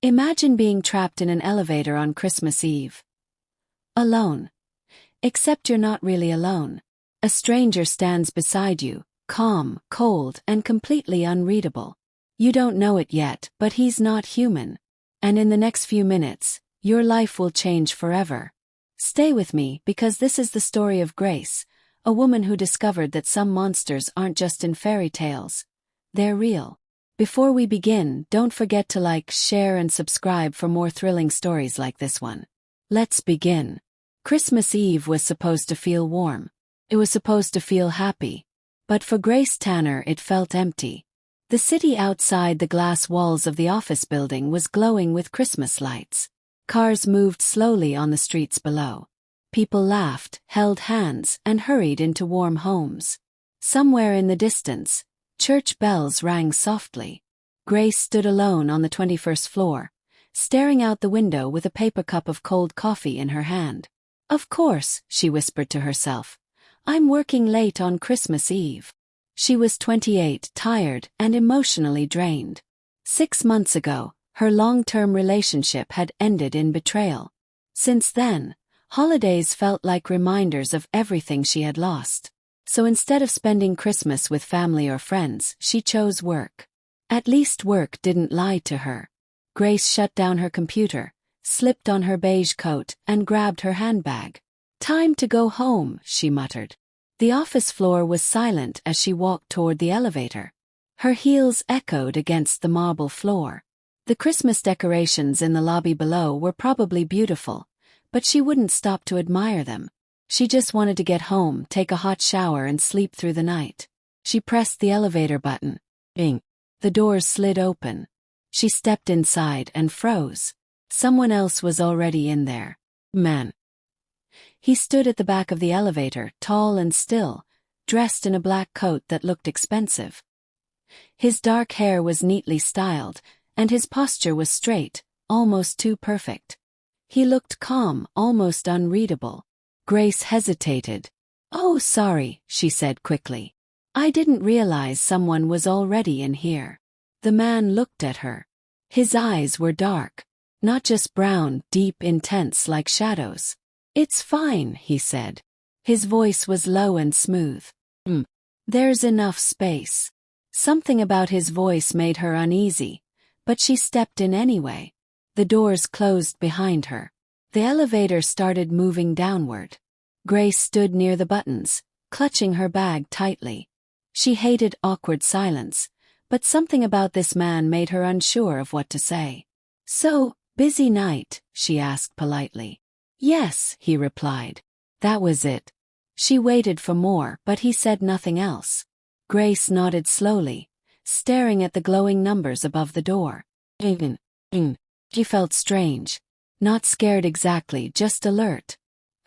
Imagine being trapped in an elevator on Christmas Eve. Alone. Except you're not really alone. A stranger stands beside you, calm, cold, and completely unreadable. You don't know it yet, but he's not human. And in the next few minutes, your life will change forever. Stay with me because this is the story of Grace, a woman who discovered that some monsters aren't just in fairy tales. They're real. Before we begin, don't forget to like, share, and subscribe for more thrilling stories like this one. Let's begin. Christmas Eve was supposed to feel warm. It was supposed to feel happy. But for Grace Tanner, it felt empty. The city outside the glass walls of the office building was glowing with Christmas lights. Cars moved slowly on the streets below. People laughed, held hands, and hurried into warm homes. Somewhere in the distance, church bells rang softly. Grace stood alone on the 21st floor, staring out the window with a paper cup of cold coffee in her hand. Of course, she whispered to herself. I'm working late on Christmas Eve. She was 28, tired, and emotionally drained. 6 months ago, her long-term relationship had ended in betrayal. Since then, holidays felt like reminders of everything she had lost. So instead of spending Christmas with family or friends, she chose work. At least work didn't lie to her. Grace shut down her computer, slipped on her beige coat, and grabbed her handbag. Time to go home, she muttered. The office floor was silent as she walked toward the elevator. Her heels echoed against the marble floor. The Christmas decorations in the lobby below were probably beautiful, but she wouldn't stop to admire them. She just wanted to get home, take a hot shower, and sleep through the night. She pressed the elevator button. Bing. The doors slid open. She stepped inside and froze. Someone else was already in there. Man. He stood at the back of the elevator, tall and still, dressed in a black coat that looked expensive. His dark hair was neatly styled, and his posture was straight, almost too perfect. He looked calm, almost unreadable. Grace hesitated. Oh, sorry, she said quickly. I didn't realize someone was already in here. The man looked at her. His eyes were dark. Not just brown, deep, intense like shadows. It's fine, he said. His voice was low and smooth. There's enough space. Something about his voice made her uneasy, but she stepped in anyway. The doors closed behind her. The elevator started moving downward. Grace stood near the buttons, clutching her bag tightly. She hated awkward silence, but something about this man made her unsure of what to say. So, busy night? She asked politely. Yes, he replied. That was it. She waited for more, but he said nothing else. Grace nodded slowly, staring at the glowing numbers above the door. She felt strange. Not scared exactly, just alert.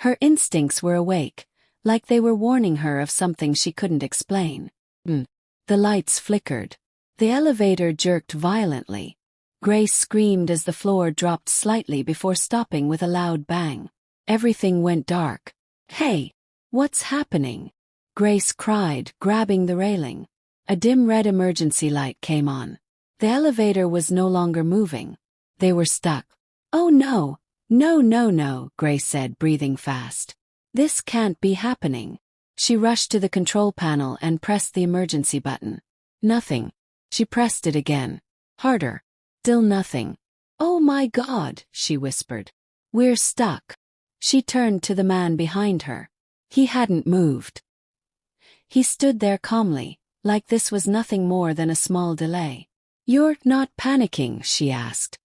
Her instincts were awake, like they were warning her of something she couldn't explain. The lights flickered. The elevator jerked violently. Grace screamed as the floor dropped slightly before stopping with a loud bang. Everything went dark. Hey! What's happening? Grace cried, grabbing the railing. A dim red emergency light came on. The elevator was no longer moving. They were stuck. Oh no! No, Grace said, breathing fast. This can't be happening. She rushed to the control panel and pressed the emergency button. Nothing. She pressed it again. Harder. Still nothing. Oh my God, she whispered. We're stuck. She turned to the man behind her. He hadn't moved. He stood there calmly, like this was nothing more than a small delay. You're not panicking, she asked.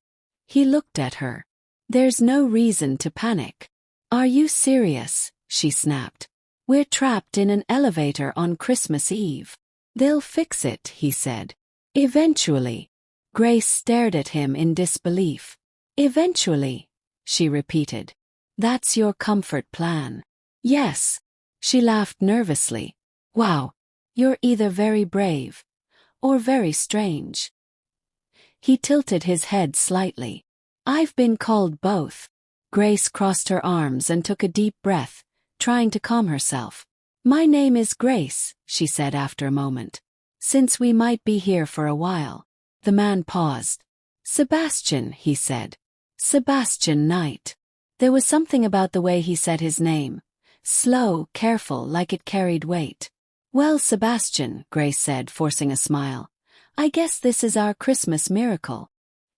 He looked at her. There's no reason to panic. Are you serious? She snapped. We're trapped in an elevator on Christmas Eve. They'll fix it, he said. Eventually. Grace stared at him in disbelief. Eventually, she repeated. That's your comfort plan. Yes. She laughed nervously. Wow. You're either very brave or very strange. He tilted his head slightly. I've been called both. Grace crossed her arms and took a deep breath, trying to calm herself. My name is Grace, she said after a moment. Since we might be here for a while. The man paused. Sebastian, he said. Sebastian Knight. There was something about the way he said his name. Slow, careful, like it carried weight. Well, Sebastian, Grace said, forcing a smile. I guess this is our Christmas miracle.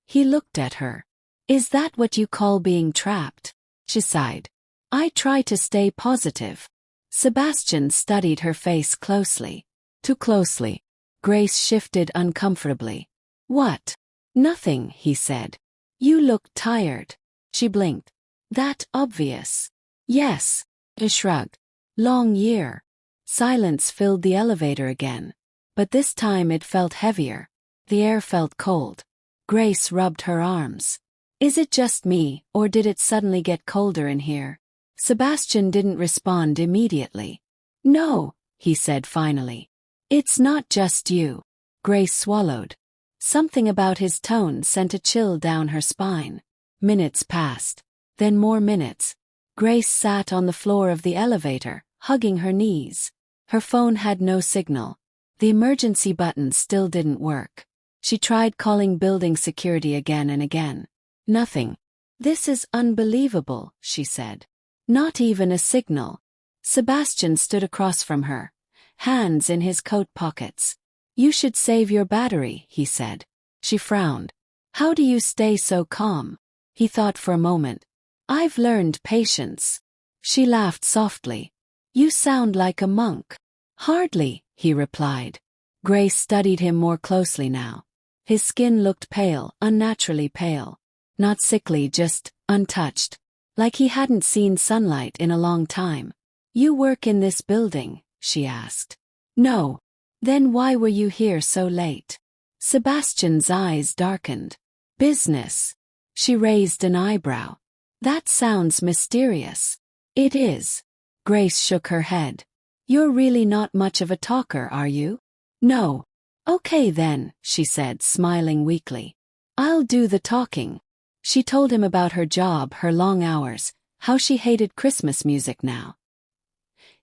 He looked at her. Is that what you call being trapped? She sighed. I try to stay positive. Sebastian studied her face closely. Too closely. Grace shifted uncomfortably. What? Nothing, he said. You look tired. She blinked. That obvious. Yes. A shrug. Long year. Silence filled the elevator again. But this time it felt heavier. The air felt cold. Grace rubbed her arms. Is it just me, or did it suddenly get colder in here? Sebastian didn't respond immediately. No, he said finally. It's not just you. Grace swallowed. Something about his tone sent a chill down her spine. Minutes passed. Then more minutes. Grace sat on the floor of the elevator, hugging her knees. Her phone had no signal. The emergency button still didn't work. She tried calling building security again and again. Nothing. This is unbelievable, she said. Not even a signal. Sebastian stood across from her, hands in his coat pockets. You should save your battery, he said. She frowned. How do you stay so calm? He thought for a moment. I've learned patience. She laughed softly. You sound like a monk. Hardly, he replied. Grace studied him more closely now. His skin looked pale, unnaturally pale. Not sickly, just untouched. Like he hadn't seen sunlight in a long time. You work in this building? She asked. No. Then why were you here so late? Sebastian's eyes darkened. Business. She raised an eyebrow. That sounds mysterious. It is. Grace shook her head. You're really not much of a talker, are you? No. Okay then, she said, smiling weakly. I'll do the talking. She told him about her job, her long hours, how she hated Christmas music now.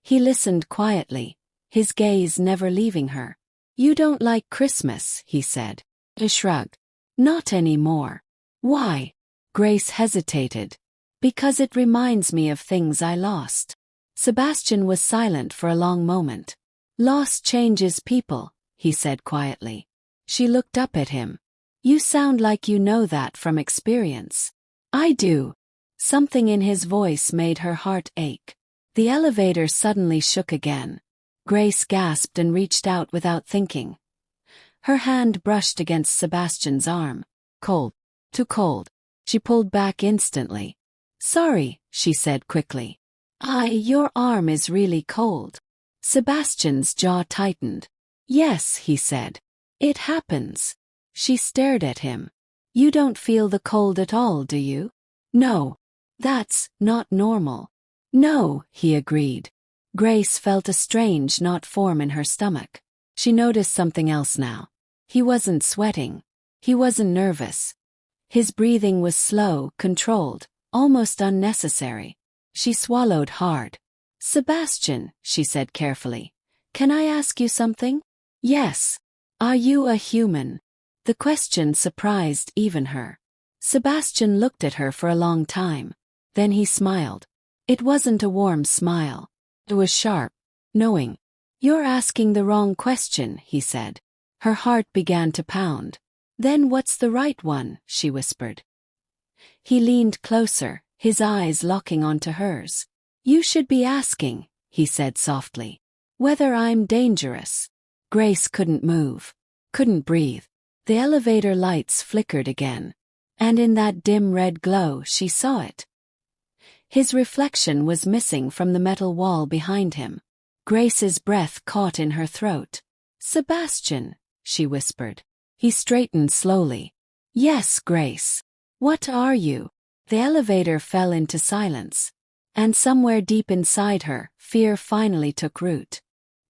He listened quietly, his gaze never leaving her. You don't like Christmas, he said. A shrug. Not anymore. Why? Grace hesitated. Because it reminds me of things I lost. Sebastian was silent for a long moment. Loss changes people, he said quietly. She looked up at him. You sound like you know that from experience. I do. Something in his voice made her heart ache. The elevator suddenly shook again. Grace gasped and reached out without thinking. Her hand brushed against Sebastian's arm. Cold. Too cold. She pulled back instantly. Sorry, she said quickly. Your arm is really cold. Sebastian's jaw tightened. Yes, he said. It happens. She stared at him. You don't feel the cold at all, do you? No. That's not normal. No, he agreed. Grace felt a strange knot form in her stomach. She noticed something else now. He wasn't sweating. He wasn't nervous. His breathing was slow, controlled, almost unnecessary. She swallowed hard. Sebastian, she said carefully. Can I ask you something? Yes. Are you a human? The question surprised even her. Sebastian looked at her for a long time. Then he smiled. It wasn't a warm smile. It was sharp, knowing. You're asking the wrong question, he said. Her heart began to pound. Then what's the right one, she whispered. He leaned closer, his eyes locking onto hers. You should be asking, he said softly. Whether I'm dangerous. Grace couldn't move, couldn't breathe. The elevator lights flickered again. And in that dim red glow she saw it. His reflection was missing from the metal wall behind him. Grace's breath caught in her throat. Sebastian, she whispered. He straightened slowly. Yes, Grace. What are you? The elevator fell into silence. And somewhere deep inside her, fear finally took root.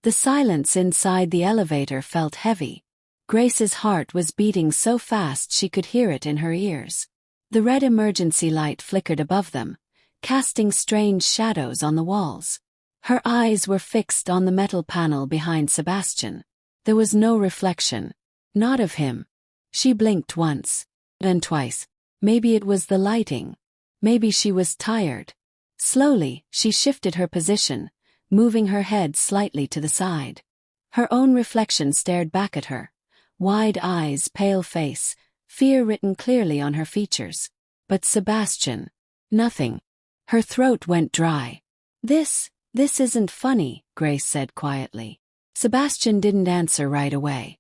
The silence inside the elevator felt heavy. Grace's heart was beating so fast she could hear it in her ears. The red emergency light flickered above them, casting strange shadows on the walls. Her eyes were fixed on the metal panel behind Sebastian. There was no reflection. Not of him. She blinked once. Then twice. Maybe it was the lighting. Maybe she was tired. Slowly, she shifted her position, moving her head slightly to the side. Her own reflection stared back at her. Wide eyes, pale face, fear written clearly on her features. But Sebastian. Nothing. Her throat went dry. This isn't funny, Grace said quietly. Sebastian didn't answer right away.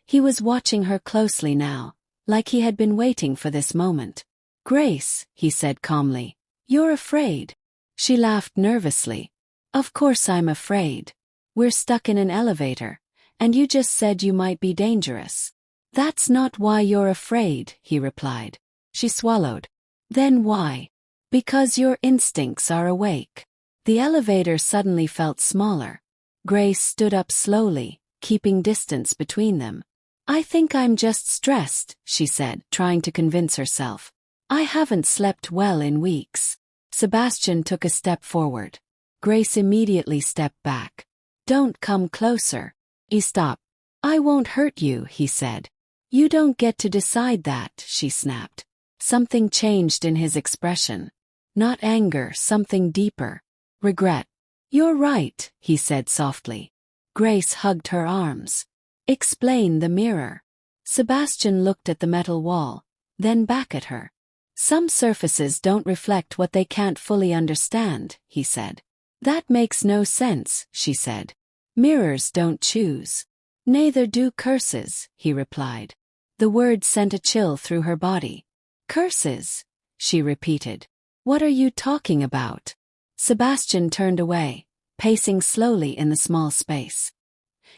He was watching her closely now, like he had been waiting for this moment. Grace, he said calmly, you're afraid. She laughed nervously. Of course I'm afraid. We're stuck in an elevator, and you just said you might be dangerous. That's not why you're afraid, he replied. She swallowed. Then why? Because your instincts are awake. The elevator suddenly felt smaller. Grace stood up slowly, keeping distance between them. I think I'm just stressed, she said, trying to convince herself. I haven't slept well in weeks. Sebastian took a step forward. Grace immediately stepped back. Don't come closer. He stopped. I won't hurt you, he said. You don't get to decide that, she snapped. Something changed in his expression. Not anger, something deeper. Regret. You're right, he said softly. Grace hugged her arms. Explain the mirror. Sebastian looked at the metal wall, then back at her. Some surfaces don't reflect what they can't fully understand, he said. That makes no sense, she said. Mirrors don't choose. Neither do curses, he replied. The word sent a chill through her body. Curses, she repeated. What are you talking about? Sebastian turned away, pacing slowly in the small space.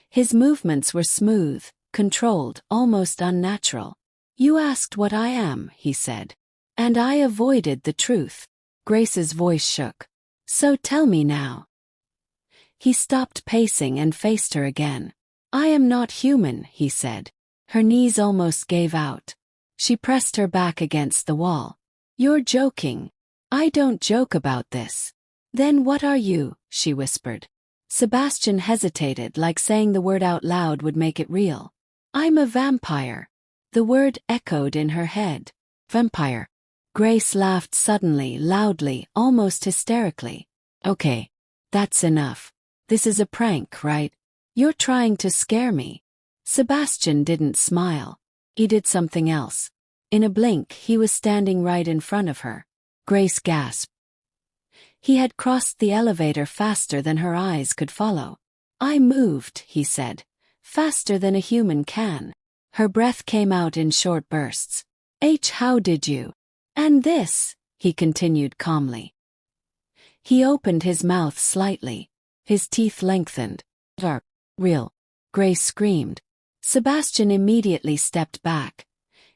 His movements were smooth, controlled, almost unnatural. You asked what I am, he said. And I avoided the truth. Grace's voice shook. So tell me now. He stopped pacing and faced her again. I am not human, he said. Her knees almost gave out. She pressed her back against the wall. You're joking. I don't joke about this. Then what are you? She whispered. Sebastian hesitated, like saying the word out loud would make it real. I'm a vampire. The word echoed in her head. Vampire. Grace laughed suddenly, loudly, almost hysterically. Okay. That's enough. This is a prank, right? You're trying to scare me. Sebastian didn't smile. He did something else. In a blink, he was standing right in front of her. Grace gasped. He had crossed the elevator faster than her eyes could follow. I moved, he said. Faster than a human can. Her breath came out in short bursts. How did you? And this, he continued calmly. He opened his mouth slightly. His teeth lengthened. Real. Grace screamed. Sebastian immediately stepped back,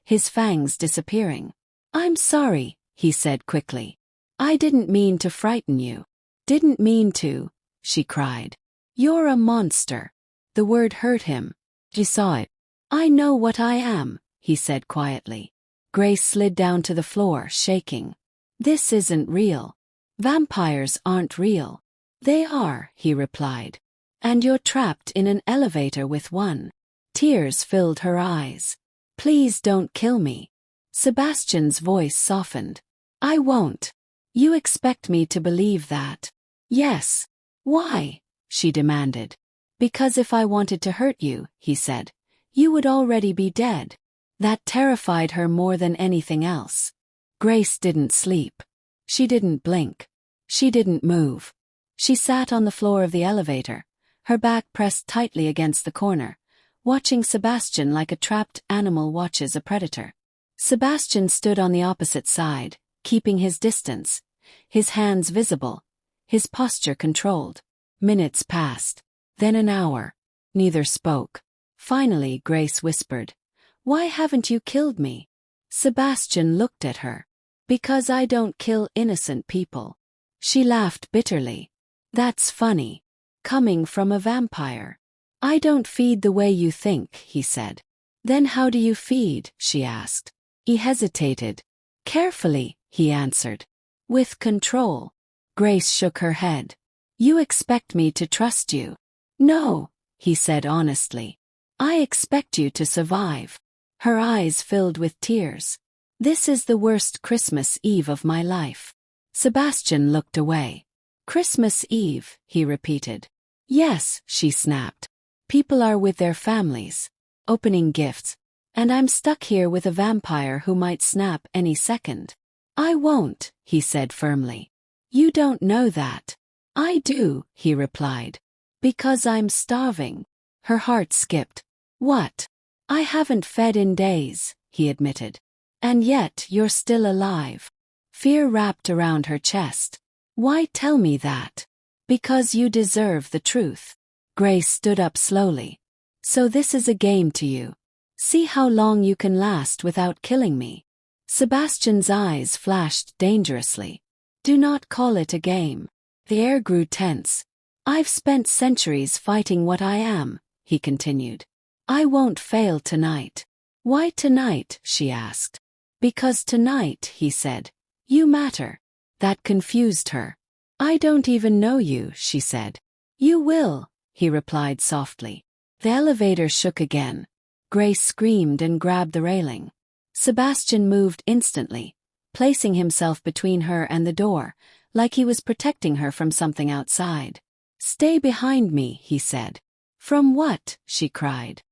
his fangs disappearing. I'm sorry, he said quickly. I didn't mean to frighten you. Didn't mean to, she cried. You're a monster. The word hurt him. She saw it. I know what I am, he said quietly. Grace slid down to the floor, shaking. This isn't real. Vampires aren't real. They are, he replied. And you're trapped in an elevator with one. Tears filled her eyes. Please don't kill me. Sebastian's voice softened. I won't. You expect me to believe that? Yes. Why? She demanded. Because if I wanted to hurt you, he said, you would already be dead. That terrified her more than anything else. Grace didn't sleep. She didn't blink. She didn't move. She sat on the floor of the elevator, her back pressed tightly against the corner, watching Sebastian like a trapped animal watches a predator. Sebastian stood on the opposite side, keeping his distance, his hands visible, his posture controlled. Minutes passed. Then an hour. Neither spoke. Finally, Grace whispered, Why haven't you killed me? Sebastian looked at her. Because I don't kill innocent people. She laughed bitterly. That's funny. Coming from a vampire. I don't feed the way you think, he said. Then how do you feed? She asked. He hesitated. Carefully, he answered. With control. Grace shook her head. You expect me to trust you? No, he said honestly. I expect you to survive. Her eyes filled with tears. This is the worst Christmas Eve of my life. Sebastian looked away. Christmas Eve, he repeated. Yes, she snapped. People are with their families, opening gifts, and I'm stuck here with a vampire who might snap any second. I won't, he said firmly. You don't know that. I do, he replied. Because I'm starving. Her heart skipped. What? I haven't fed in days, he admitted. And yet you're still alive. Fear wrapped around her chest. Why tell me that? Because you deserve the truth. Grace stood up slowly. So this is a game to you. See how long you can last without killing me. Sebastian's eyes flashed dangerously. Do not call it a game. The air grew tense. I've spent centuries fighting what I am, he continued. I won't fail tonight. Why tonight? She asked. Because tonight, he said. You matter. That confused her. I don't even know you, she said. You will, he replied softly. The elevator shook again. Grace screamed and grabbed the railing. Sebastian moved instantly, placing himself between her and the door, like he was protecting her from something outside. Stay behind me, he said. From what? She cried.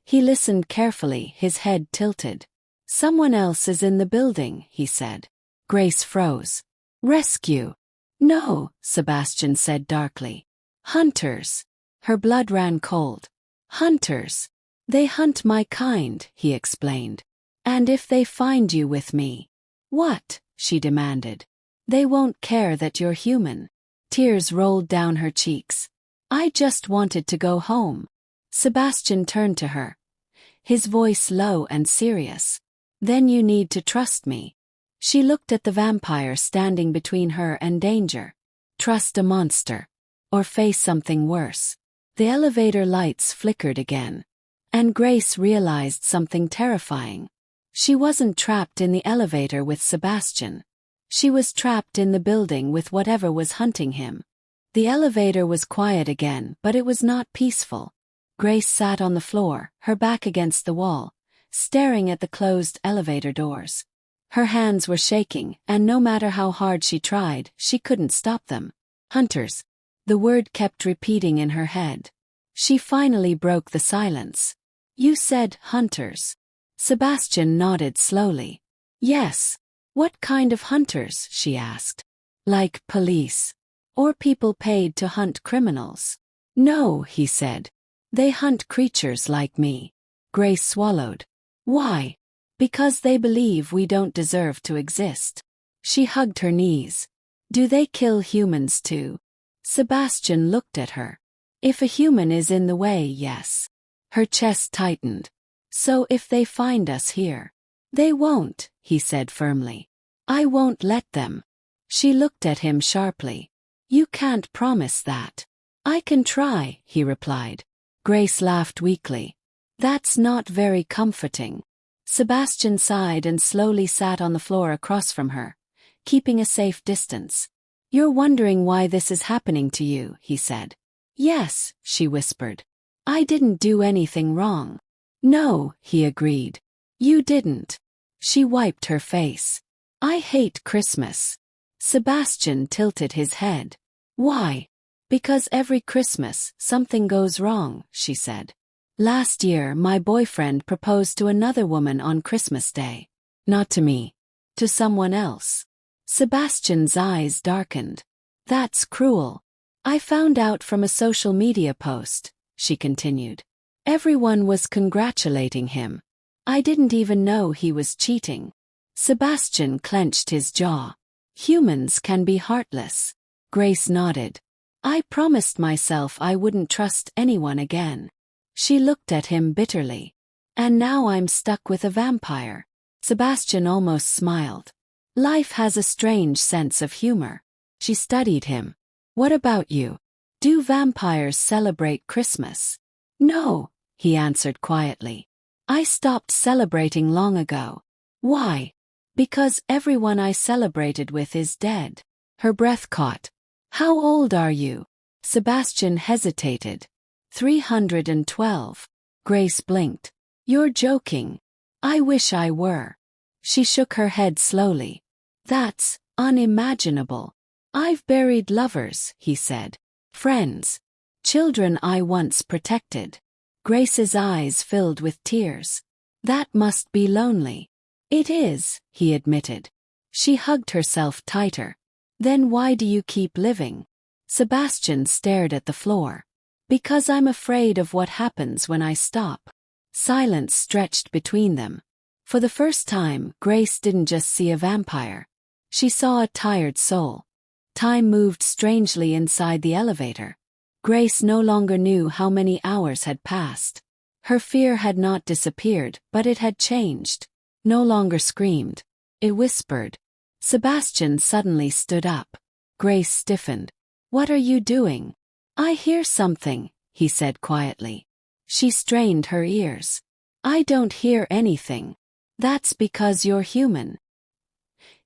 He listened carefully, his head tilted. Someone else is in the building, he said. Grace froze. Rescue. No, Sebastian said darkly. Hunters. Her blood ran cold. Hunters. They hunt my kind, he explained. And if they find you with me? What? She demanded. They won't care that you're human. Tears rolled down her cheeks. I just wanted to go home. Sebastian turned to her, his voice low and serious. Then you need to trust me. She looked at the vampire standing between her and danger. Trust a monster. Or face something worse. The elevator lights flickered again. And Grace realized something terrifying. She wasn't trapped in the elevator with Sebastian. She was trapped in the building with whatever was hunting him. The elevator was quiet again, but it was not peaceful. Grace sat on the floor, her back against the wall, staring at the closed elevator doors. Her hands were shaking, and no matter how hard she tried, she couldn't stop them. Hunters. The word kept repeating in her head. She finally broke the silence. You said hunters. Sebastian nodded slowly. Yes. What kind of hunters? She asked. Like police. Or people paid to hunt criminals. No, he said. They hunt creatures like me. Grace swallowed. Why? Because they believe we don't deserve to exist. She hugged her knees. Do they kill humans too? Sebastian looked at her. If a human is in the way, yes. Her chest tightened. So if they find us here? They won't, he said firmly. I won't let them. She looked at him sharply. You can't promise that. I can try, he replied. Grace laughed weakly. That's not very comforting. Sebastian sighed and slowly sat on the floor across from her, keeping a safe distance. You're wondering why this is happening to you, he said. Yes, she whispered. I didn't do anything wrong. No, he agreed. You didn't. She wiped her face. I hate Christmas. Sebastian tilted his head. Why? Because every Christmas, something goes wrong, she said. Last year, my boyfriend proposed to another woman on Christmas Day. Not to me. To someone else. Sebastian's eyes darkened. That's cruel. I found out from a social media post, she continued. Everyone was congratulating him. I didn't even know he was cheating. Sebastian clenched his jaw. Humans can be heartless. Grace nodded. I promised myself I wouldn't trust anyone again. She looked at him bitterly. And now I'm stuck with a vampire. Sebastian almost smiled. Life has a strange sense of humor. She studied him. What about you? Do vampires celebrate Christmas? No, he answered quietly. I stopped celebrating long ago. Why? Because everyone I celebrated with is dead. Her breath caught. How old are you? Sebastian hesitated. 312. Grace blinked. You're joking. I wish I were. She shook her head slowly. That's unimaginable. I've buried lovers, he said. Friends. Children I once protected. Grace's eyes filled with tears. That must be lonely. It is, he admitted. She hugged herself tighter. Then why do you keep living? Sebastian stared at the floor. Because I'm afraid of what happens when I stop. Silence stretched between them. For the first time, Grace didn't just see a vampire. She saw a tired soul. Time moved strangely inside the elevator. Grace no longer knew how many hours had passed. Her fear had not disappeared, but it had changed. No longer screamed. It whispered. Sebastian suddenly stood up. Grace stiffened. What are you doing? I hear something, he said quietly. She strained her ears. I don't hear anything. That's because you're human.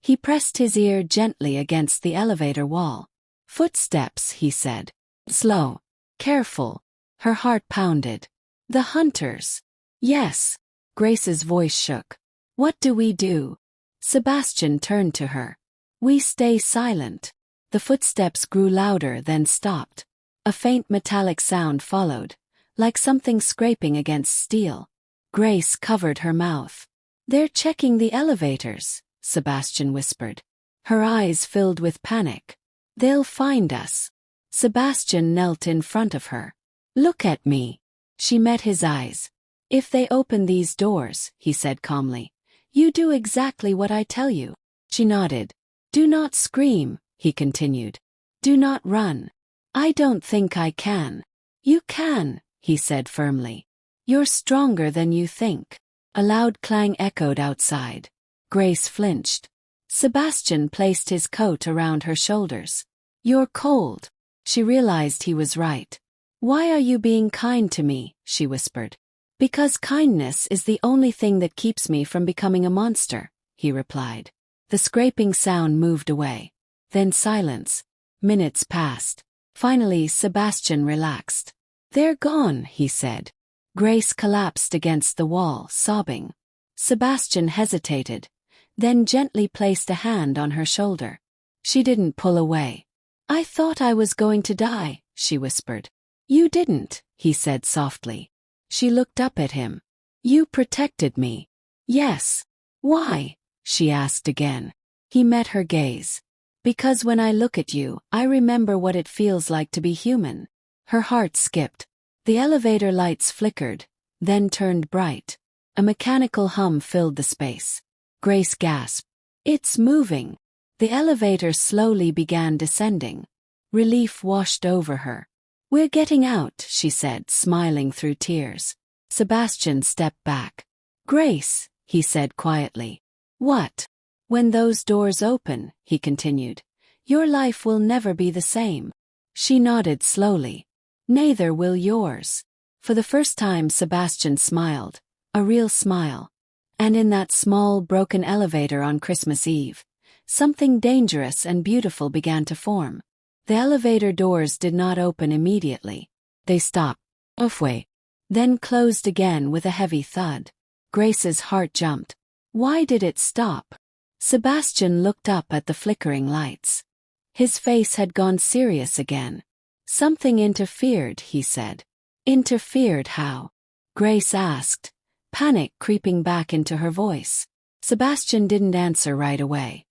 He pressed his ear gently against the elevator wall. Footsteps, he said. Slow. Careful. Her heart pounded. The hunters. Yes. Grace's voice shook. What do we do? Sebastian turned to her. We stay silent. The footsteps grew louder then stopped. A faint metallic sound followed, like something scraping against steel. Grace covered her mouth. They're checking the elevators, Sebastian whispered. Her eyes filled with panic. They'll find us. Sebastian knelt in front of her. Look at me. She met his eyes. If they open these doors, he said calmly, you do exactly what I tell you. She nodded. Do not scream, he continued. Do not run. I don't think I can. You can, he said firmly. You're stronger than you think. A loud clang echoed outside. Grace flinched. Sebastian placed his coat around her shoulders. You're cold. She realized he was right. Why are you being kind to me? She whispered. Because kindness is the only thing that keeps me from becoming a monster, he replied. The scraping sound moved away. Then silence. Minutes passed. Finally, Sebastian relaxed. They're gone, he said. Grace collapsed against the wall, sobbing. Sebastian hesitated, then gently placed a hand on her shoulder. She didn't pull away. I thought I was going to die, she whispered. You didn't, he said softly. She looked up at him. You protected me. Yes. Why? She asked again. He met her gaze. Because when I look at you, I remember what it feels like to be human. Her heart skipped. The elevator lights flickered, then turned bright. A mechanical hum filled the space. Grace gasped. It's moving. The elevator slowly began descending. Relief washed over her. We're getting out, she said, smiling through tears. Sebastian stepped back. Grace, he said quietly. What? When those doors open, he continued, your life will never be the same. She nodded slowly. Neither will yours. For the first time Sebastian smiled, a real smile. And in that small, broken elevator on Christmas Eve, something dangerous and beautiful began to form. The elevator doors did not open immediately. They stopped, halfway, then closed again with a heavy thud. Grace's heart jumped. Why did it stop? Sebastian looked up at the flickering lights. His face had gone serious again. Something interfered, he said. Interfered how? Grace asked, panic creeping back into her voice. Sebastian didn't answer right away.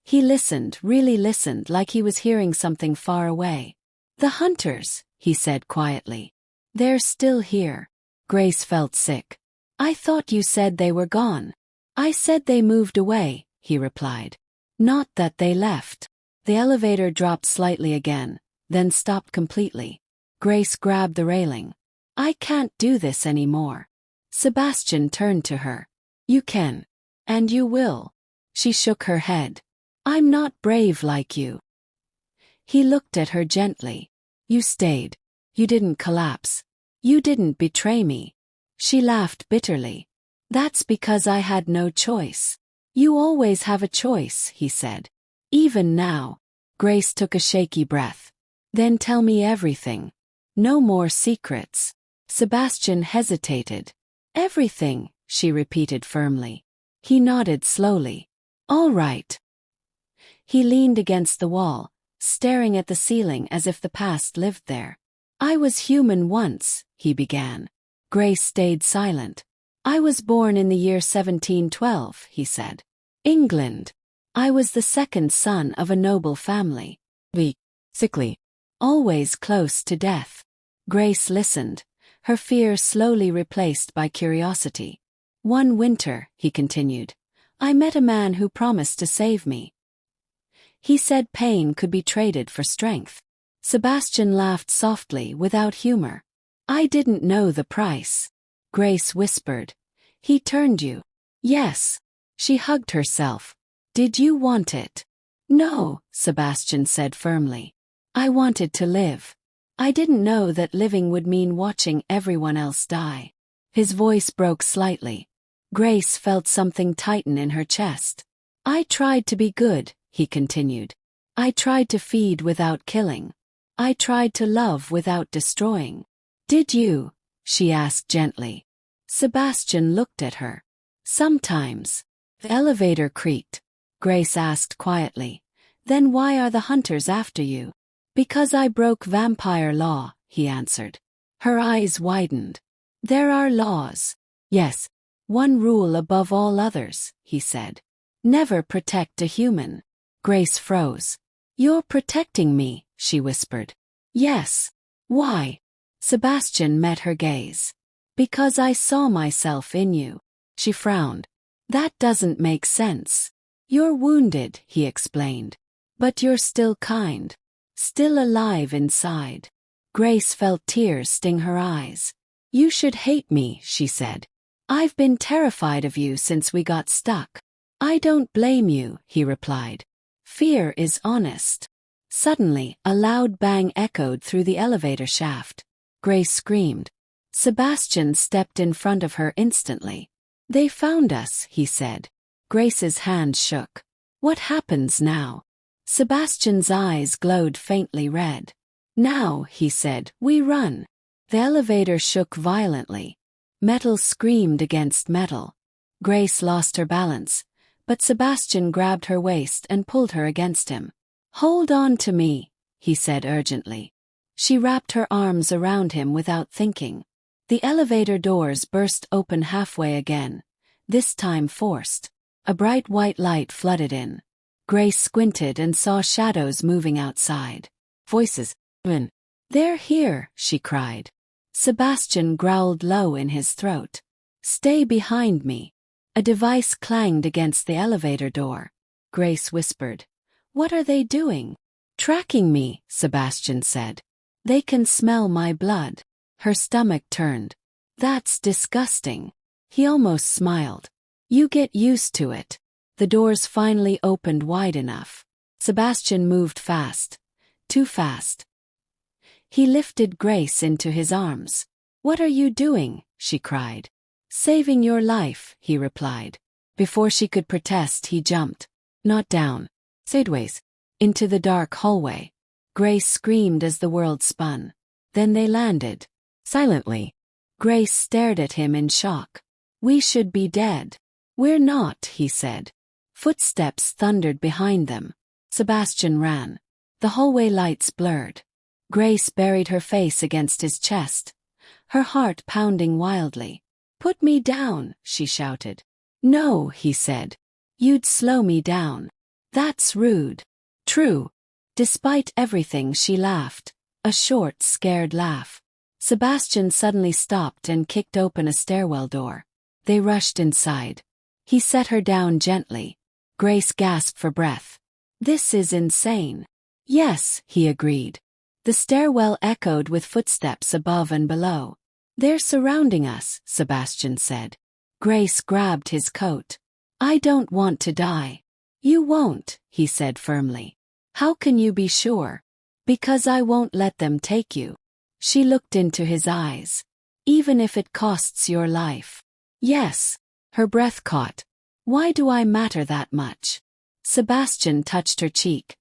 He listened, really listened, like he was hearing something far away. The hunters, he said quietly. They're still here. Grace felt sick. I thought you said they were gone. I said they moved away, he replied. Not that they left. The elevator dropped slightly again, then stopped completely. Grace grabbed the railing. I can't do this anymore. Sebastian turned to her. You can. And you will. She shook her head. I'm not brave like you. He looked at her gently. You stayed. You didn't collapse. You didn't betray me. She laughed bitterly. That's because I had no choice. You always have a choice, he said. Even now. Grace took a shaky breath. Then tell me everything. No more secrets. Sebastian hesitated. Everything, she repeated firmly. He nodded slowly. All right. He leaned against the wall, staring at the ceiling as if the past lived there. I was human once, he began. Grace stayed silent. I was born in the year 1712, he said. England. I was the second son of a noble family. Sickly. Always close to death. Grace listened, her fear slowly replaced by curiosity. One winter, he continued, I met a man who promised to save me. He said pain could be traded for strength. Sebastian laughed softly without humor. I didn't know the price. Grace whispered. He turned you. Yes. She hugged herself. Did you want it? No, Sebastian said firmly. I wanted to live. I didn't know that living would mean watching everyone else die. His voice broke slightly. Grace felt something tighten in her chest. I tried to be good, he continued. I tried to feed without killing. I tried to love without destroying. Did you? She asked gently. Sebastian looked at her. Sometimes. The elevator creaked. Grace asked quietly. Then why are the hunters after you? Because I broke vampire law, he answered. Her eyes widened. There are laws. Yes. One rule above all others, he said. Never protect a human. Grace froze. You're protecting me, she whispered. Yes. Why? Sebastian met her gaze. Because I saw myself in you. She frowned. That doesn't make sense. You're wounded, he explained. But you're still kind. Still alive inside. Grace felt tears sting her eyes. You should hate me, she said. I've been terrified of you since we got stuck. I don't blame you, he replied. Fear is honest. Suddenly, a loud bang echoed through the elevator shaft. Grace screamed. Sebastian stepped in front of her instantly. They found us, he said. Grace's hand shook. What happens now? Sebastian's eyes glowed faintly red. Now, he said, we run. The elevator shook violently. Metal screamed against metal. Grace lost her balance, but Sebastian grabbed her waist and pulled her against him. Hold on to me, he said urgently. She wrapped her arms around him without thinking. The elevator doors burst open halfway again, this time forced. A bright white light flooded in. Grace squinted and saw shadows moving outside. Voices. They're here, she cried. Sebastian growled low in his throat. Stay behind me. A device clanged against the elevator door. Grace whispered. What are they doing? Tracking me, Sebastian said. They can smell my blood. Her stomach turned. That's disgusting. He almost smiled. You get used to it. The doors finally opened wide enough. Sebastian moved fast. Too fast. He lifted Grace into his arms. What are you doing? She cried. Saving your life, he replied. Before she could protest, he jumped. Not down. Sideways. Into the dark hallway. Grace screamed as the world spun. Then they landed. Silently. Grace stared at him in shock. We should be dead. We're not, he said. Footsteps thundered behind them. Sebastian ran. The hallway lights blurred. Grace buried her face against his chest, her heart pounding wildly. Put me down, she shouted. No, he said. You'd slow me down. That's rude. True. Despite everything, she laughed, a short, scared laugh. Sebastian suddenly stopped and kicked open a stairwell door. They rushed inside. He set her down gently. Grace gasped for breath. This is insane. Yes, he agreed. The stairwell echoed with footsteps above and below. They're surrounding us, Sebastian said. Grace grabbed his coat. I don't want to die. You won't, he said firmly. How can you be sure? Because I won't let them take you. She looked into his eyes. Even if it costs your life. Yes. Her breath caught. Why do I matter that much? Sebastian touched her cheek.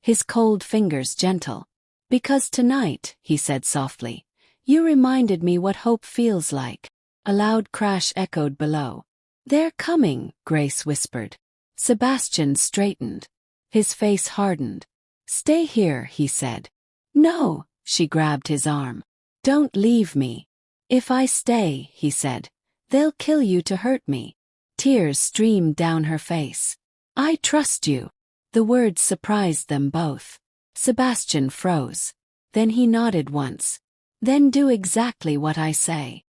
His cold fingers gentle. Because tonight, he said softly, you reminded me what hope feels like. A loud crash echoed below. "They're coming," Grace whispered. Sebastian straightened. His face hardened. "Stay here," he said. "No," she grabbed his arm. "Don't leave me." "If I stay," he said, "they'll kill you to hurt me." Tears streamed down her face. "I trust you." The words surprised them both. Sebastian froze. Then he nodded once. "Then do exactly what I say."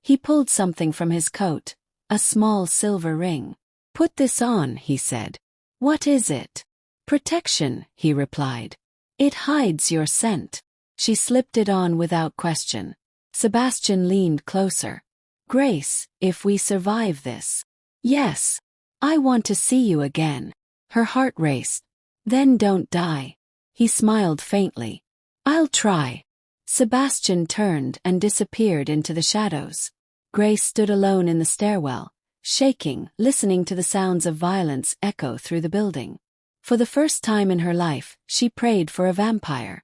He pulled something from his coat, a small silver ring. "Put this on," he said. "What is it?" "Protection," he replied. "It hides your scent." She slipped it on without question. Sebastian leaned closer. "Grace, if we survive this." "Yes. I want to see you again." Her heart raced. "Then don't die." He smiled faintly. "I'll try." Sebastian turned and disappeared into the shadows. Grace stood alone in the stairwell, shaking, listening to the sounds of violence echo through the building. For the first time in her life, she prayed for a vampire.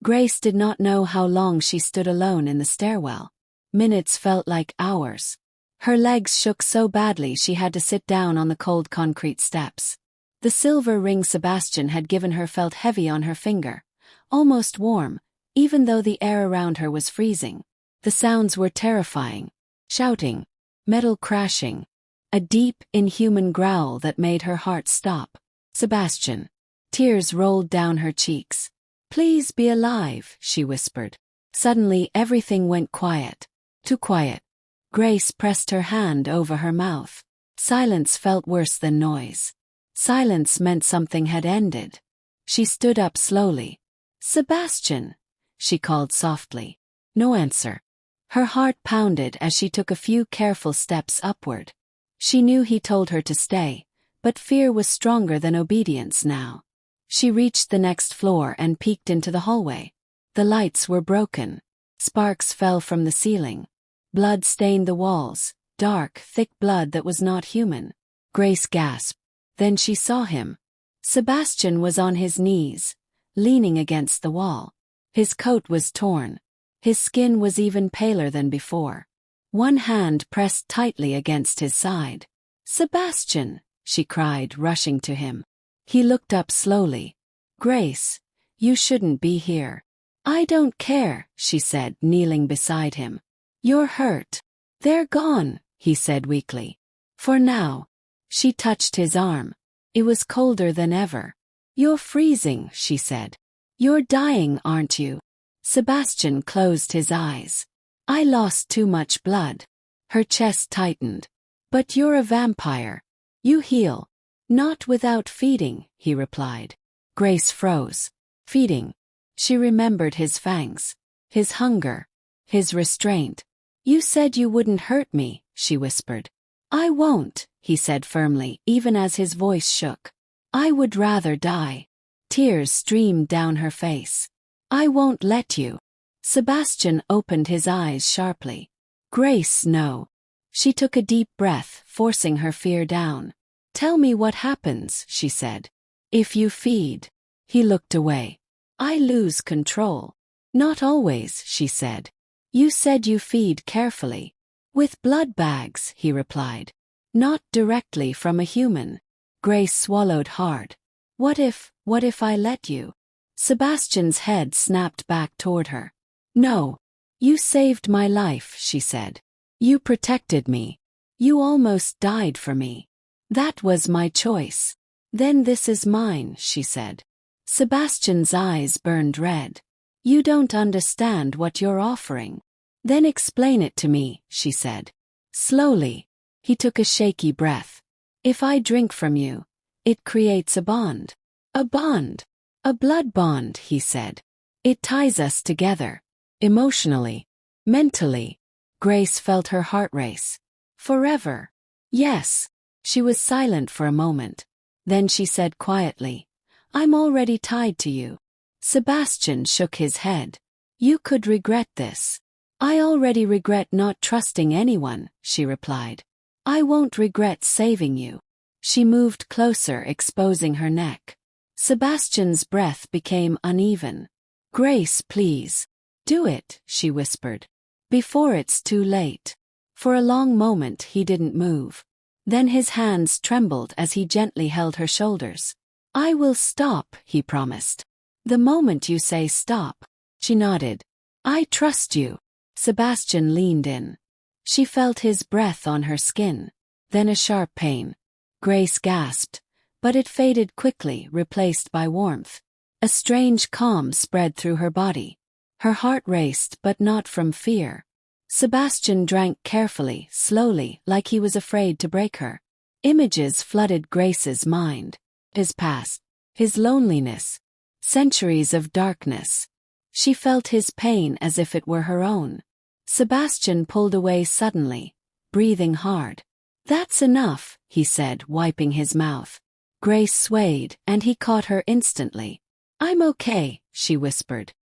Grace did not know how long she stood alone in the stairwell. Minutes felt like hours. Her legs shook so badly she had to sit down on the cold concrete steps. The silver ring Sebastian had given her felt heavy on her finger, almost warm, even though the air around her was freezing. The sounds were terrifying. Shouting, metal crashing, a deep, inhuman growl that made her heart stop. "Sebastian." Tears rolled down her cheeks. "Please be alive," she whispered. Suddenly everything went quiet. Too quiet. Grace pressed her hand over her mouth. Silence felt worse than noise. Silence meant something had ended. She stood up slowly. "Sebastian," she called softly. No answer. Her heart pounded as she took a few careful steps upward. She knew he told her to stay, but fear was stronger than obedience now. She reached the next floor and peeked into the hallway. The lights were broken. Sparks fell from the ceiling. Blood stained the walls, dark, thick blood that was not human. Grace gasped. Then she saw him. Sebastian was on his knees, leaning against the wall. His coat was torn. His skin was even paler than before. One hand pressed tightly against his side. "Sebastian," she cried, rushing to him. He looked up slowly. "Grace, you shouldn't be here." "I don't care," she said, kneeling beside him. "You're hurt." "They're gone," he said weakly. "For now." She touched his arm. It was colder than ever. "You're freezing," she said. "You're dying, aren't you?" Sebastian closed his eyes. "I lost too much blood." Her chest tightened. "But you're a vampire. You heal." "Not without feeding," he replied. Grace froze. Feeding. She remembered his fangs. His hunger. His restraint. "You said you wouldn't hurt me," she whispered. "I won't," he said firmly, even as his voice shook. "I would rather die." Tears streamed down her face. "I won't let you." Sebastian opened his eyes sharply. "Grace, no." She took a deep breath, forcing her fear down. "Tell me what happens," she said. "If you feed." He looked away. "I lose control." "Not always," she said. "You said you feed carefully." "With blood bags," he replied. "Not directly from a human." Grace swallowed hard. What if I let you?" Sebastian's head snapped back toward her. "No. You saved my life," she said. "You protected me. You almost died for me. That was my choice." "Then this is mine," she said. Sebastian's eyes burned red. "You don't understand what you're offering." "Then explain it to me," she said. Slowly. He took a shaky breath. "If I drink from you, it creates a bond." "A bond. A blood bond," he said. "It ties us together. Emotionally. Mentally." Grace felt her heart race. "Forever." "Yes." She was silent for a moment. Then she said quietly, "I'm already tied to you." Sebastian shook his head. "You could regret this." "I already regret not trusting anyone," she replied. "I won't regret saving you." She moved closer, exposing her neck. Sebastian's breath became uneven. "Grace, please. Do it," she whispered. "Before it's too late." For a long moment he didn't move. Then his hands trembled as he gently held her shoulders. "I will stop," he promised. "The moment you say stop." She nodded. "I trust you." Sebastian leaned in. She felt his breath on her skin. Then a sharp pain. Grace gasped, but it faded quickly, replaced by warmth. A strange calm spread through her body. Her heart raced, but not from fear. Sebastian drank carefully, slowly, like he was afraid to break her. Images flooded Grace's mind. His past, his loneliness, centuries of darkness. She felt his pain as if it were her own. Sebastian pulled away suddenly, breathing hard. "That's enough," he said, wiping his mouth. Grace swayed, and he caught her instantly. "I'm okay," she whispered.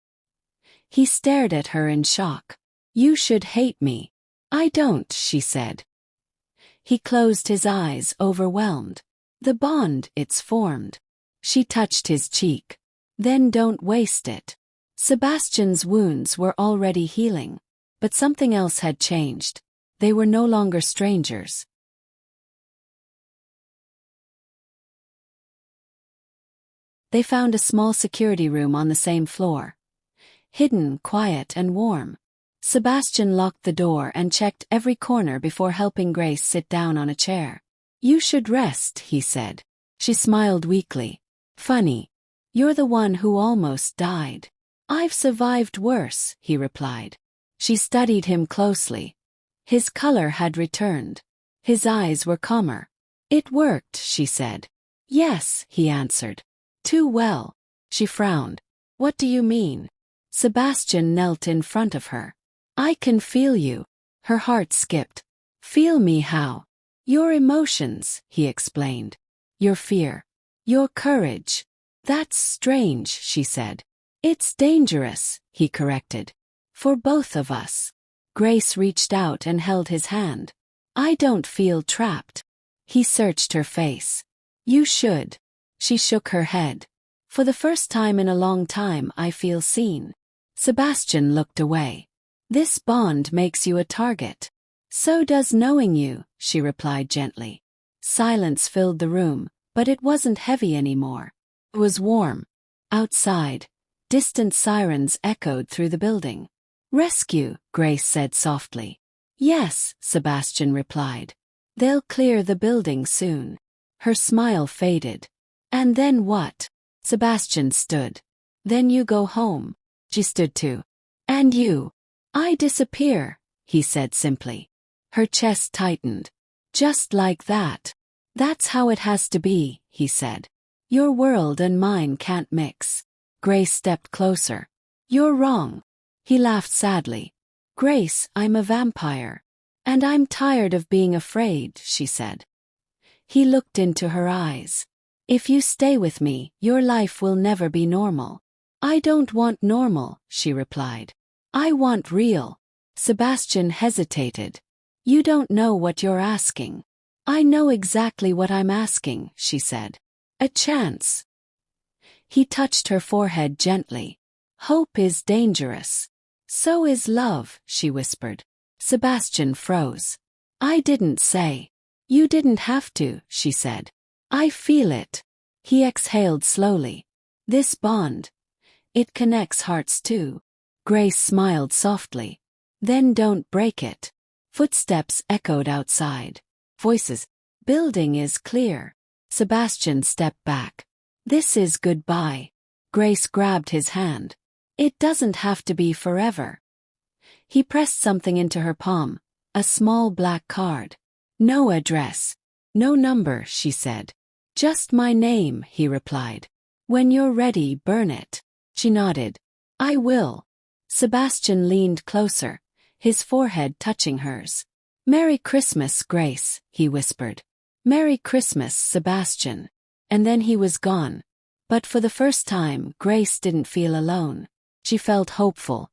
He stared at her in shock. "You should hate me." "I don't," she said. He closed his eyes, overwhelmed. "The bond, it's formed." She touched his cheek. "Then don't waste it." Sebastian's wounds were already healing. But something else had changed. They were no longer strangers. They found a small security room on the same floor. Hidden, quiet, and warm. Sebastian locked the door and checked every corner before helping Grace sit down on a chair. "You should rest," he said. She smiled weakly. "Funny. You're the one who almost died." "I've survived worse," he replied. She studied him closely. His color had returned. His eyes were calmer. "It worked," she said. "Yes," he answered. "Too well." She frowned. "What do you mean?" Sebastian knelt in front of her. "I can feel you." Her heart skipped. "Feel me how?" "Your emotions," he explained. "Your fear. Your courage." "That's strange," she said. "It's dangerous," he corrected. "For both of us." Grace reached out and held his hand. "I don't feel trapped." He searched her face. "You should." She shook her head. "For the first time in a long time I feel seen." Sebastian looked away. "This bond makes you a target." "So does knowing you," she replied gently. Silence filled the room, but it wasn't heavy anymore. It was warm. Outside, distant sirens echoed through the building. "Rescue," Grace said softly. "Yes," Sebastian replied. "They'll clear the building soon." Her smile faded. "And then what?" Sebastian stood. "Then you go home." She stood too. "And you?" "I disappear," he said simply. Her chest tightened. "Just like that." "That's how it has to be," he said. "Your world and mine can't mix." Grace stepped closer. "You're wrong." He laughed sadly. "Grace, I'm a vampire. And I'm tired of being afraid," she said. He looked into her eyes. "If you stay with me, your life will never be normal." "I don't want normal," she replied. "I want real." Sebastian hesitated. "You don't know what you're asking." "I know exactly what I'm asking," she said. "A chance." He touched her forehead gently. "Hope is dangerous." "So is love," she whispered. Sebastian froze. "I didn't say." "You didn't have to," she said. "I feel it." He exhaled slowly. "This bond. It connects hearts too." Grace smiled softly. "Then don't break it." Footsteps echoed outside. Voices. "Building is clear." Sebastian stepped back. "This is goodbye." Grace grabbed his hand. "It doesn't have to be forever." He pressed something into her palm, a small black card. "No address. No number," she said. "Just my name," he replied. "When you're ready, burn it." She nodded. "I will." Sebastian leaned closer, his forehead touching hers. "Merry Christmas, Grace," he whispered. "Merry Christmas, Sebastian." And then he was gone. But for the first time, Grace didn't feel alone. She felt hopeful.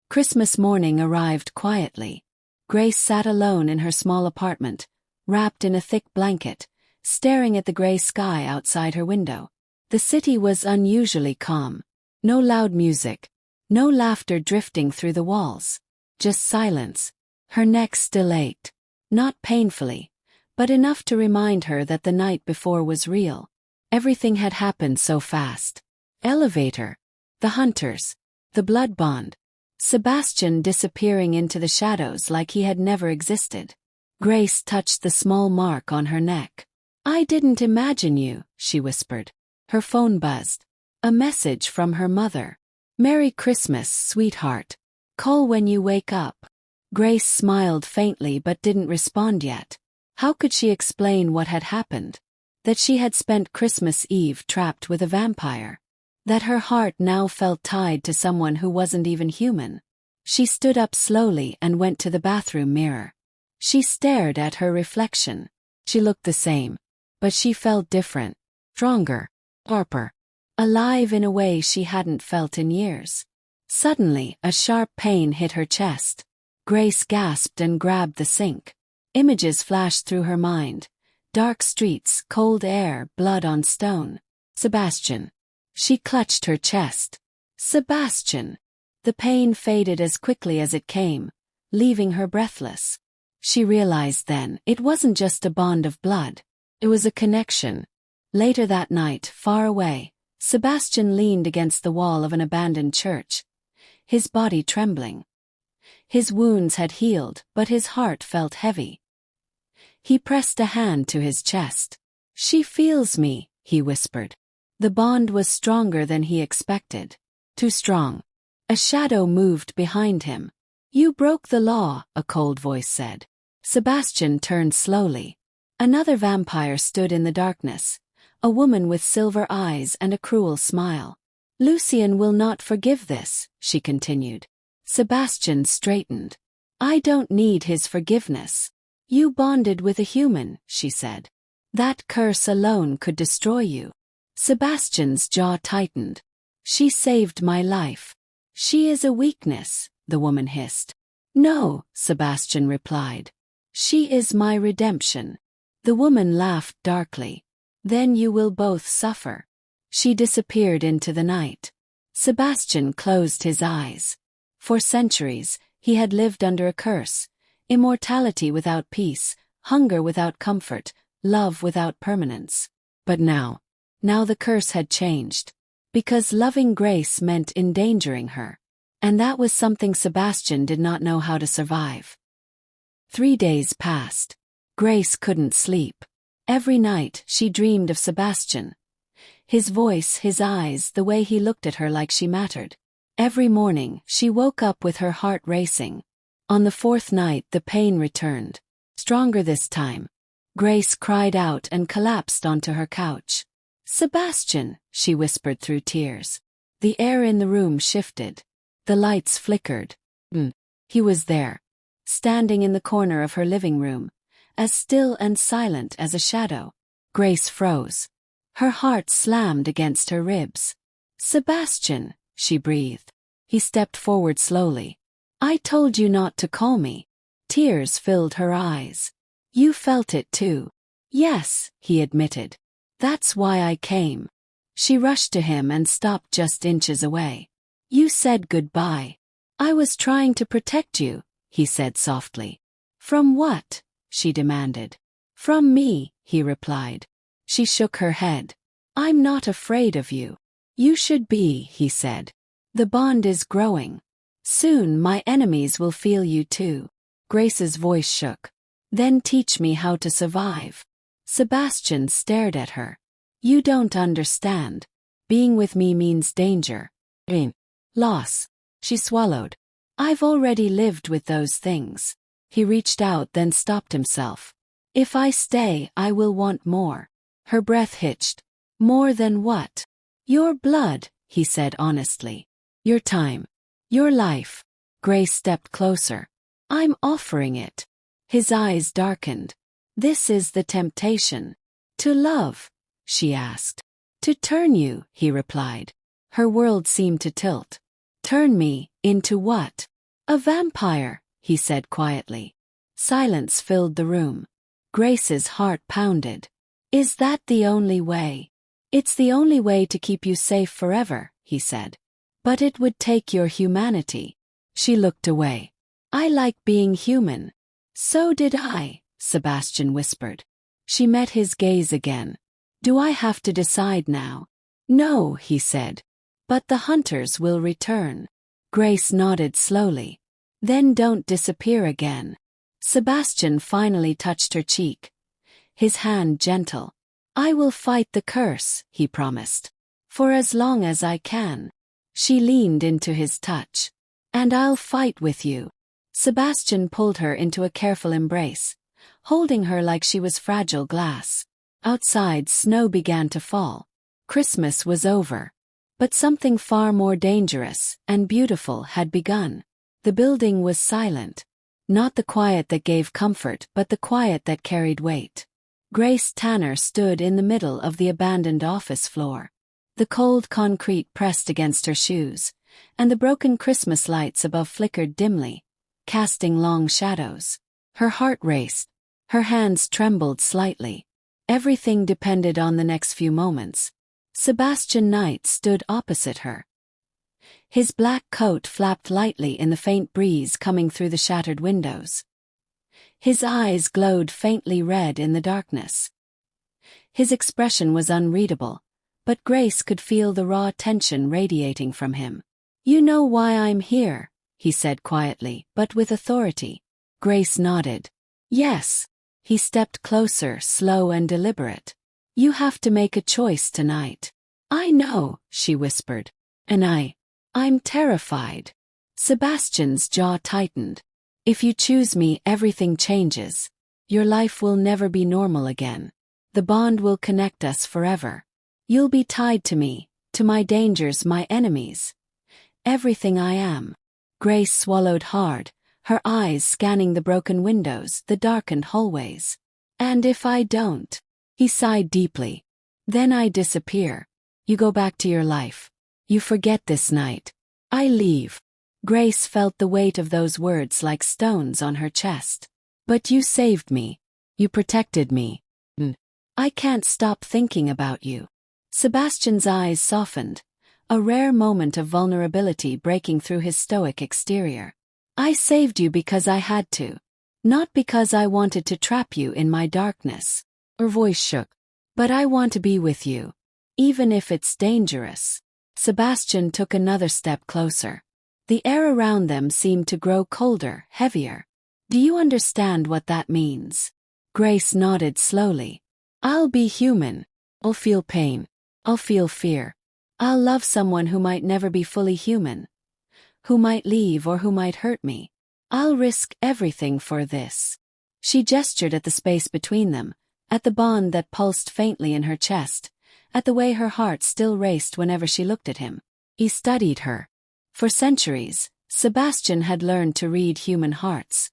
Christmas morning arrived quietly. Grace sat alone in her small apartment, wrapped in a thick blanket, staring at the gray sky outside her window. The city was unusually calm. No loud music, no laughter drifting through the walls. Just silence. Her neck still ached. Not painfully, but enough to remind her that the night before was real. Everything had happened so fast. Elevator. The hunters. The blood bond. Sebastian disappearing into the shadows like he had never existed. Grace touched the small mark on her neck. "I didn't imagine you," she whispered. Her phone buzzed. A message from her mother. "Merry Christmas, sweetheart. Call when you wake up." Grace smiled faintly but didn't respond yet. How could she explain what had happened? That she had spent Christmas Eve trapped with a vampire. That her heart now felt tied to someone who wasn't even human. She stood up slowly and went to the bathroom mirror. She stared at her reflection. She looked the same, but she felt different, stronger, sharper, alive in a way she hadn't felt in years. Suddenly, a sharp pain hit her chest. Grace gasped and grabbed the sink. Images flashed through her mind. Dark streets, cold air, blood on stone. Sebastian. She clutched her chest. Sebastian. The pain faded as quickly as it came, leaving her breathless. She realized then it wasn't just a bond of blood. It was a connection. Later that night, far away, Sebastian leaned against the wall of an abandoned church, his body trembling. His wounds had healed, but his heart felt heavy. He pressed a hand to his chest. "She feels me," he whispered. The bond was stronger than he expected. Too strong. A shadow moved behind him. "You broke the law," a cold voice said. Sebastian turned slowly. Another vampire stood in the darkness, a woman with silver eyes and a cruel smile. "Lucien will not forgive this," she continued. Sebastian straightened. "I don't need his forgiveness. You bonded with a human," she said. "That curse alone could destroy you." Sebastian's jaw tightened. "She saved my life." "She is a weakness," the woman hissed. "No," Sebastian replied. "She is my redemption." The woman laughed darkly. "Then you will both suffer." She disappeared into the night. Sebastian closed his eyes. For centuries, he had lived under a curse. Immortality without peace, hunger without comfort, love without permanence. But now the curse had changed. Because loving Grace meant endangering her. And that was something Sebastian did not know how to survive. 3 days passed. Grace couldn't sleep. Every night she dreamed of Sebastian. His voice, his eyes, the way he looked at her like she mattered. Every morning she woke up with her heart racing. On the 4th night the pain returned. Stronger this time. Grace cried out and collapsed onto her couch. "Sebastian," she whispered through tears. The air in the room shifted. The lights flickered. He was there, standing in the corner of her living room, as still and silent as a shadow. Grace froze. Her heart slammed against her ribs. "Sebastian," she breathed. He stepped forward slowly. "I told you not to call me." Tears filled her eyes. "You felt it too." "Yes," he admitted. "That's why I came." She rushed to him and stopped just inches away. "You said goodbye." "I was trying to protect you," he said softly. "From what?" she demanded. "From me," he replied. She shook her head. "I'm not afraid of you." "You should be," he said. "The bond is growing. Soon my enemies will feel you too." Grace's voice shook. "Then teach me how to survive." Sebastian stared at her. "You don't understand. Being with me means danger. Loss." She swallowed. "I've already lived with those things." He reached out then stopped himself. "If I stay, I will want more." Her breath hitched. "More than what?" "Your blood," he said honestly. "Your time. Your life." Grace stepped closer. "I'm offering it." His eyes darkened. "This is the temptation." "To love?" she asked. "To turn you," he replied. Her world seemed to tilt. "Turn me into what?" "A vampire," he said quietly. Silence filled the room. Grace's heart pounded. Is that the only way? It's the only way to keep you safe forever, he said. But it would take your humanity. She looked away. I like being human. So did I, Sebastian whispered. She met his gaze again. Do I have to decide now? No, he said. But the hunters will return. Grace nodded slowly. Then don't disappear again. Sebastian finally touched her cheek. His hand gentle. I will fight the curse, he promised. For as long as I can. She leaned into his touch. And I'll fight with you. Sebastian pulled her into a careful embrace, holding her like she was fragile glass. Outside, snow began to fall. Christmas was over. But something far more dangerous and beautiful had begun. The building was silent. Not the quiet that gave comfort, but the quiet that carried weight. Grace Tanner stood in the middle of the abandoned office floor. The cold concrete pressed against her shoes, and the broken Christmas lights above flickered dimly, casting long shadows. Her heart raced. Her hands trembled slightly. Everything depended on the next few moments. Sebastian Knight stood opposite her. His black coat flapped lightly in the faint breeze coming through the shattered windows. His eyes glowed faintly red in the darkness. His expression was unreadable, but Grace could feel the raw tension radiating from him. You know why I'm here, he said quietly, but with authority. Grace nodded. Yes. He stepped closer, slow and deliberate. You have to make a choice tonight. I know, she whispered. And I'm terrified. Sebastian's jaw tightened. If you choose me, everything changes. Your life will never be normal again. The bond will connect us forever. You'll be tied to me, to my dangers, my enemies. Everything I am. Grace swallowed hard, her eyes scanning the broken windows, the darkened hallways. And if I don't? He sighed deeply. Then I disappear. You go back to your life. You forget this night. I leave. Grace felt the weight of those words like stones on her chest. But you saved me. You protected me. I can't stop thinking about you. Sebastian's eyes softened, a rare moment of vulnerability breaking through his stoic exterior. I saved you because I had to. Not because I wanted to trap you in my darkness. Her voice shook. But I want to be with you. Even if it's dangerous. Sebastian took another step closer. The air around them seemed to grow colder, heavier. Do you understand what that means? Grace nodded slowly. I'll be human. I'll feel pain. I'll feel fear. I'll love someone who might never be fully human. Who might leave or who might hurt me. I'll risk everything for this. She gestured at the space between them, at the bond that pulsed faintly in her chest, at the way her heart still raced whenever she looked at him. He studied her. For centuries, Sebastian had learned to read human hearts.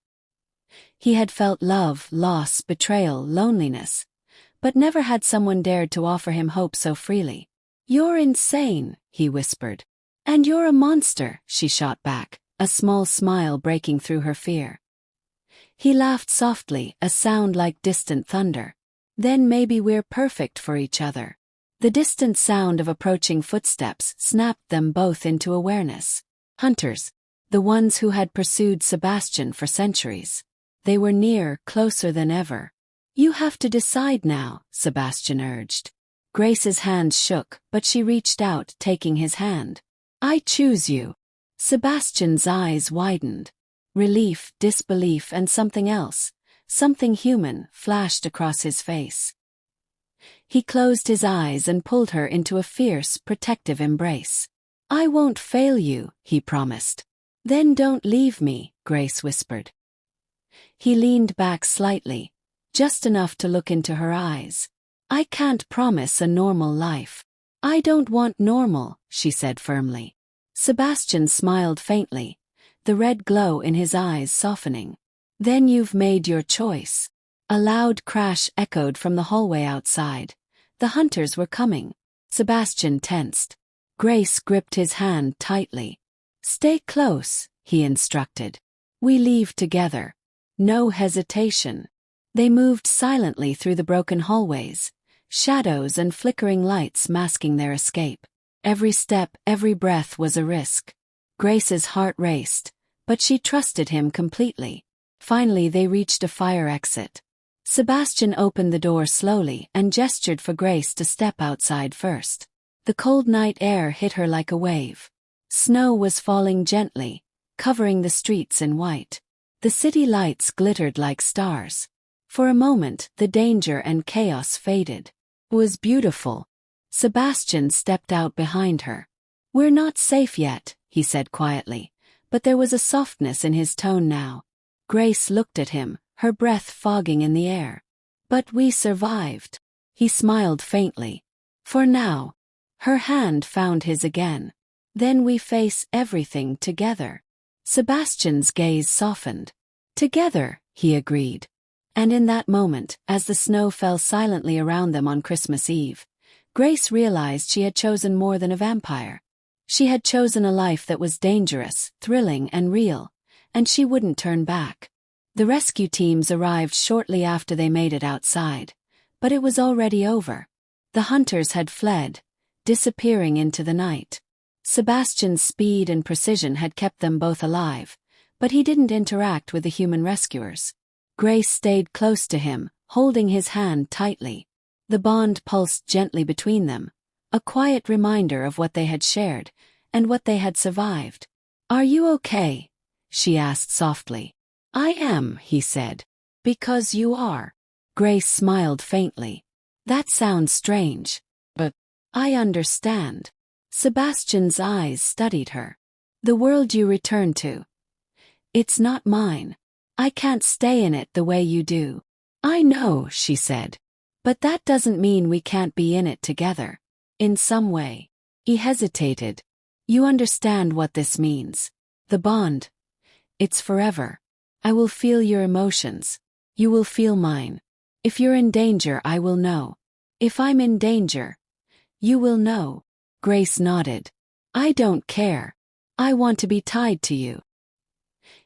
He had felt love, loss, betrayal, loneliness, but never had someone dared to offer him hope so freely. You're insane, he whispered. And you're a monster, she shot back, a small smile breaking through her fear. He laughed softly, a sound like distant thunder. Then maybe we're perfect for each other. The distant sound of approaching footsteps snapped them both into awareness. Hunters, the ones who had pursued Sebastian for centuries. They were near, closer than ever. You have to decide now, Sebastian urged. Grace's hands shook, but she reached out, taking his hand. I choose you. Sebastian's eyes widened. Relief, disbelief, and something else, something human, flashed across his face. He closed his eyes and pulled her into a fierce, protective embrace. I won't fail you, he promised. Then don't leave me, Grace whispered. He leaned back slightly, just enough to look into her eyes. I can't promise a normal life. I don't want normal, she said firmly. Sebastian smiled faintly, the red glow in his eyes softening. Then you've made your choice. A loud crash echoed from the hallway outside. The hunters were coming. Sebastian tensed. Grace gripped his hand tightly. Stay close, he instructed. We leave together. No hesitation. They moved silently through the broken hallways, shadows and flickering lights masking their escape. Every step, every breath was a risk. Grace's heart raced, but she trusted him completely. Finally they reached a fire exit. Sebastian opened the door slowly and gestured for Grace to step outside first. The cold night air hit her like a wave. Snow was falling gently, covering the streets in white. The city lights glittered like stars. For a moment, the danger and chaos faded. It was beautiful. Sebastian stepped out behind her. "We're not safe yet," he said quietly, but there was a softness in his tone now. Grace looked at him, her breath fogging in the air. "But we survived." He smiled faintly. "For now." Her hand found his again. "Then we face everything together." Sebastian's gaze softened. "Together," he agreed. And in that moment, as the snow fell silently around them on Christmas Eve, Grace realized she had chosen more than a vampire. She had chosen a life that was dangerous, thrilling and real, and she wouldn't turn back. The rescue teams arrived shortly after they made it outside, but it was already over. The hunters had fled, disappearing into the night. Sebastian's speed and precision had kept them both alive, but he didn't interact with the human rescuers. Grace stayed close to him, holding his hand tightly. The bond pulsed gently between them, a quiet reminder of what they had shared, and what they had survived. "Are you okay?" she asked softly. "I am," he said. "Because you are." Grace smiled faintly. "That sounds strange. But I understand." Sebastian's eyes studied her. "The world you return to. It's not mine. I can't stay in it the way you do." "I know," she said. "But that doesn't mean we can't be in it together. In some way." He hesitated. "You understand what this means. The bond. It's forever. I will feel your emotions. You will feel mine. If you're in danger, I will know. If I'm in danger, you will know." Grace nodded. "I don't care. I want to be tied to you."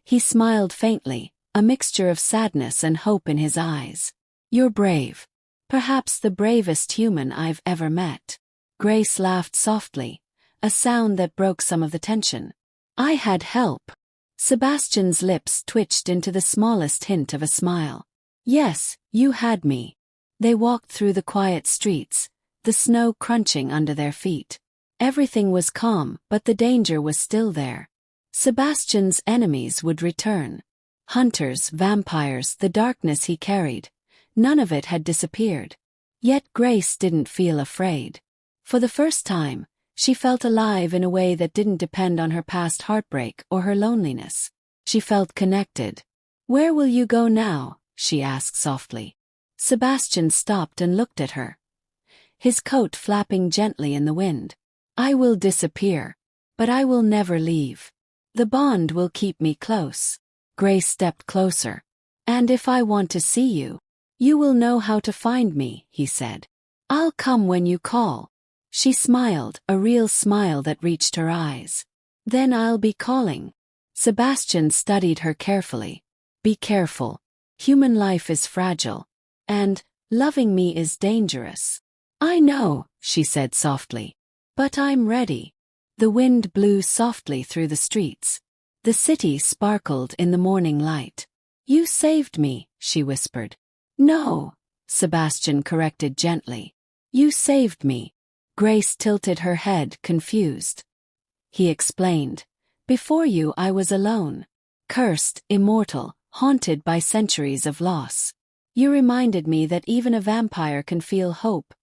He smiled faintly, a mixture of sadness and hope in his eyes. "You're brave. Perhaps the bravest human I've ever met." Grace laughed softly, a sound that broke some of the tension. "I had help." Sebastian's lips twitched into the smallest hint of a smile. "Yes, you had me." They walked through the quiet streets, the snow crunching under their feet. Everything was calm, but the danger was still there. Sebastian's enemies would return. Hunters, vampires, the darkness he carried. None of it had disappeared. Yet Grace didn't feel afraid. For the first time, she felt alive in a way that didn't depend on her past heartbreak or her loneliness. She felt connected. "Where will you go now?" she asked softly. Sebastian stopped and looked at her, his coat flapping gently in the wind. "I will disappear. But I will never leave. The bond will keep me close." Grace stepped closer. "And if I want to see you, you will know how to find me," he said. "I'll come when you call." She smiled, a real smile that reached her eyes. "Then I'll be calling." Sebastian studied her carefully. "Be careful. Human life is fragile. And loving me is dangerous." "I know," she said softly. "But I'm ready." The wind blew softly through the streets. The city sparkled in the morning light. "You saved me," she whispered. "No," Sebastian corrected gently. "You saved me." Grace tilted her head, confused. He explained. "Before you I was alone. Cursed, immortal, haunted by centuries of loss. You reminded me that even a vampire can feel hope,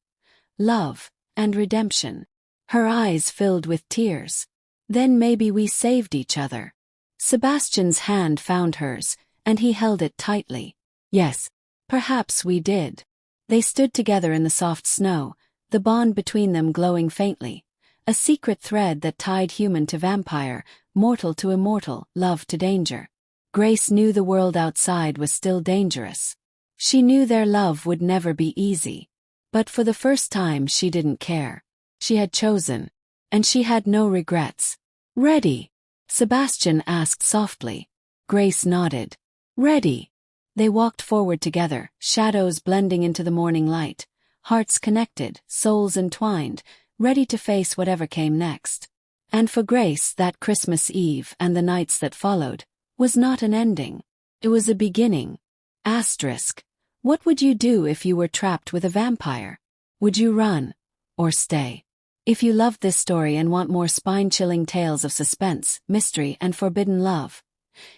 love, and redemption." Her eyes filled with tears. "Then maybe we saved each other." Sebastian's hand found hers, and he held it tightly. "Yes, perhaps we did." They stood together in the soft snow, the bond between them glowing faintly, a secret thread that tied human to vampire, mortal to immortal, love to danger. Grace knew the world outside was still dangerous. She knew their love would never be easy. But for the first time she didn't care. She had chosen, and she had no regrets. "Ready?" Sebastian asked softly. Grace nodded. "Ready." They walked forward together, shadows blending into the morning light, hearts connected, souls entwined, ready to face whatever came next. And for Grace, that Christmas Eve and the nights that followed was not an ending. It was a beginning. Asterisk. What would you do if you were trapped with a vampire? Would you run or stay? If you loved this story and want more spine-chilling tales of suspense, mystery, and forbidden love,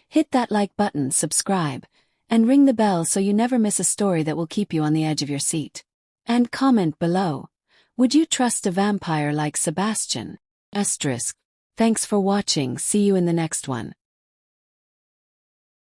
hit that like button, subscribe, and ring the bell so you never miss a story that will keep you on the edge of your seat. And comment below. Would you trust a vampire like Sebastian? Asterisk. Thanks for watching. See you in the next one.